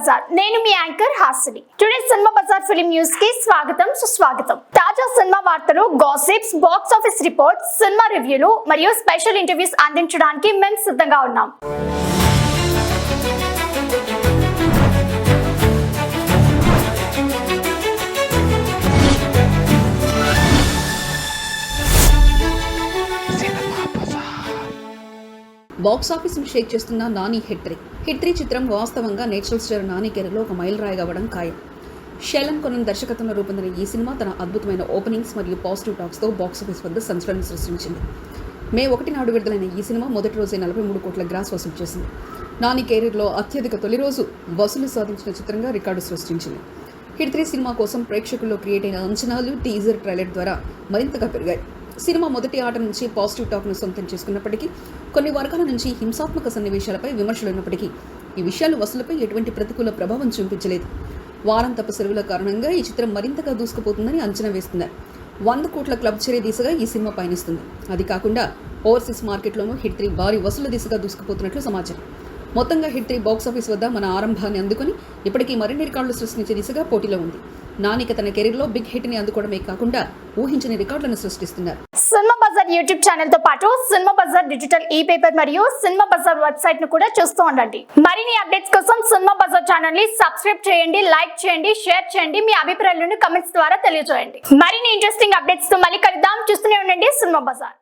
బజార్ నేను మీ anchor Hasini. Today cinema bazaar film news కి స్వాగతం సుస్వాగతం. తాజా సినిమా వార్తలు, gossips, box office reports, cinema రివ్యూలు మరియు స్పెషల్ ఇంటర్వ్యూస్ అందించడానికి మేము సిద్ధంగా ఉన్నాం. బాక్స్ ఆఫీస్ ను షేక్ చేస్తున్న నాని హిట్ 3 చిత్రం వాస్తవంగా నేచురల్ స్టార్ నాని కెరీర్లో ఒక మైల్ రాయి అవ్వడం ఖాయం. శైలన్ కొనన్ దర్శకత్వంలో రూపొందిన ఈ సినిమా తన అద్భుతమైన ఓపెనింగ్స్ మరియు పాజిటివ్ టాక్స్ తో బాక్స్ ఆఫీస్ వద్ద సంచలనం సృష్టించింది. మే 1 నాడు విడుదలైన ఈ సినిమా మొదటి రోజే 43 కోట్ల గ్రాస్ వసూలు చేసింది. నాని కెరీర్లో అత్యధిక తొలి రోజు వసూలు సాధించిన చిత్రంగా రికార్డు సృష్టించింది. హిట్ 3 సినిమా కోసం ప్రేక్షకుల్లో క్రియేట్ అయిన అంచనాలు టీజర్ ట్రైలర్ ద్వారా మరింతగా పెరిగాయి. సినిమా మొదటి ఆట నుంచి పాజిటివ్ టాక్ను సొంతం చేసుకున్నప్పటికీ కొన్ని వర్గాల నుంచి హింసాత్మక సన్నివేశాలపై విమర్శలు ఉన్నప్పటికీ ఈ విషయాలు వసూలుపై ఎటువంటి ప్రతికూల ప్రభావం చూపించలేదు. వారాంతపు సెలవుల కారణంగా ఈ చిత్రం మరింతగా దూసుకుపోతుందని అంచనా వేస్తున్నారు. 100 కోట్ల క్లబ్ చేరే దిశగా ఈ సినిమా పయనిస్తుంది. అది కాకుండా ఓవర్సీస్ మార్కెట్లోనూ హిట్ 3 భారీ వసూలు దిశగా దూసుకుపోతున్నట్లు సమాచారం. మొత్తంగా హిట్ 3 బాక్స్ ఆఫీస్ వద్ద మన ఆరంభాన్ని అందుకుని ఇప్పటికీ మరిన్ని రికార్డులు సృష్టించే దిశగా పోటీలో ఉంది. నానిక తన కెరీర్లో బిగ్ హిట్ ని అందుకోవడమే కాకుండా ఊహించని రికార్డులను సృష్టిస్తున్నారు. సినిమా బజార్ యూట్యూబ్ ఛానల్ తో పాటు సినిమా బజార్ డిజిటల్ ఈ పేపర్ మరియు సినిమా బజార్ వెబ్సైట్ ను కూడా చూస్తూ ఉండండి. మరిన్ని అప్డేట్స్ కోసం సినిమా బజార్ ఛానల్ ని సబ్స్క్రైబ్ చేయండి, లైక్ చేయండి, షేర్ చేయండి, మీ అభిప్రాయాలను కమెంట్స్ ద్వారా తెలియజేయండి. మరిన్ని ఇంట్రెస్టింగ్ అప్డేట్స్ తో మళ్ళీ కలుద్దాం. చూస్తూనే ఉండండి సినిమా బజార్.